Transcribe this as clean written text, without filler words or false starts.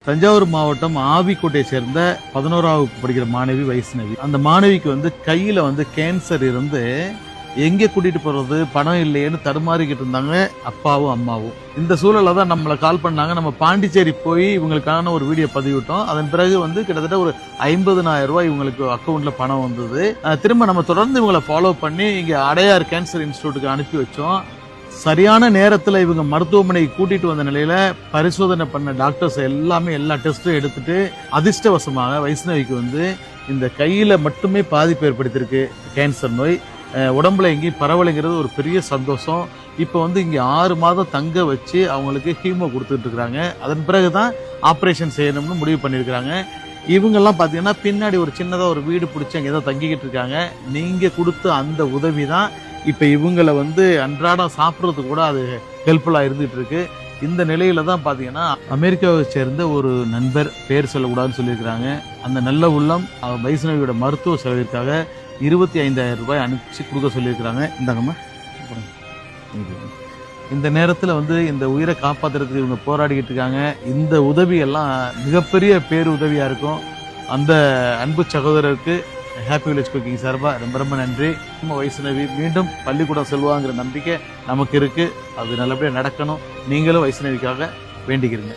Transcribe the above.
தஞ்சாவூர் மாவட்டம் ஆவிக்கோட்டையை சேர்ந்த 11ஆம் வகுப்பு படிக்கிற மாணவி வைஷ்ணவி. அந்த மாணவிக்கு கையில கேன்சர் இருந்து எங்கே கூட்டிட்டு போறது, பணம் இல்லையேன்னு தடுமாறிக்கிட்டு இருந்தாங்க அப்பாவும் அம்மாவும். இந்த சூழல்ல தான் நம்மளை கால் பண்ணாங்க. நம்ம பாண்டிச்சேரி போய் இவங்களுக்கான ஒரு வீடியோ பதிவிட்டோம். அதன் பிறகு கிட்டத்தட்ட ஒரு 50,000 ரூபாய் இவங்களுக்கு அக்கௌண்ட்ல பணம் வந்தது. திரும்ப நம்ம தொடர்ந்து இவங்களை ஃபாலோ பண்ணி இங்க அடையார் கேன்சர் இன்ஸ்டிடியூட்டுக்கு அனுப்பி வச்சோம். சரியான நேரத்தில் இவங்க மருத்துவமனைக்கு கூட்டிட்டு வந்த நிலையில பரிசோதனை பண்ண டாக்டர்ஸ் எல்லா டெஸ்ட்டும் எடுத்துட்டு அதிர்ஷ்டவசமாக வைஷ்ணவிக்கு இந்த கையில மட்டுமே பாதிப்பு ஏற்படுத்தியிருக்கு கேன்சர் நோய். உடம்புல எங்கேயும் பரவலைங்கிறது ஒரு பெரிய சந்தோஷம். இப்போ இங்க 6 மாதம் தங்க வச்சு அவங்களுக்கு ஹீமோ கொடுத்துட்டு இருக்கிறாங்க. அதன் பிறகுதான் ஆப்ரேஷன் செய்யணும்னு முடிவு பண்ணியிருக்கிறாங்க. இவங்கெல்லாம் பார்த்தீங்கன்னா பின்னாடி ஒரு சின்னதாக ஒரு வீடு பிடிச்சி அங்கே ஏதோ தங்கிக்கிட்டு இருக்காங்க. நீங்கள் கொடுத்த அந்த உதவி தான் இப்போ இவங்களை அன்றாடம் சாப்பிட்றதுக்கு கூட அது ஹெல்ப்ஃபுல்லாக இருந்துகிட்டு இருக்கு. இந்த நிலையில தான் பார்த்தீங்கன்னா அமெரிக்காவை சேர்ந்த ஒரு நண்பர், பேர் சொல்லக்கூடாதுன்னு சொல்லியிருக்கிறாங்க, அந்த நல்ல உள்ளம் வைஷ்ணவியோட மருத்துவ செலவிற்காக 25,000 ரூபாய் அனுப்பிச்சு கொடுக்க சொல்லியிருக்கிறாங்க. இந்தாங்கம்மா. இந்த நேரத்தில் இந்த உயிரை காப்பாற்றுறதுக்கு இவங்க போராடிக்கிட்டு இருக்காங்க. இந்த உதவியெல்லாம் மிகப்பெரிய பேருதவியாக இருக்கும். அந்த அன்பு சகோதரருக்கு ஹாப்பி வில்லேஜ் குக்கிங் சார்பாக ரொம்ப ரொம்ப நன்றி. நம்ம வைஷ்ணவி மீண்டும் பள்ளிக்கூடம் செல்வாங்கிற நம்பிக்கை நமக்கு இருக்குது. அது நல்லபடியாக நடக்கணும். நீங்களும் வைஷ்ணவிக்காக வேண்டிக்கிறீங்க.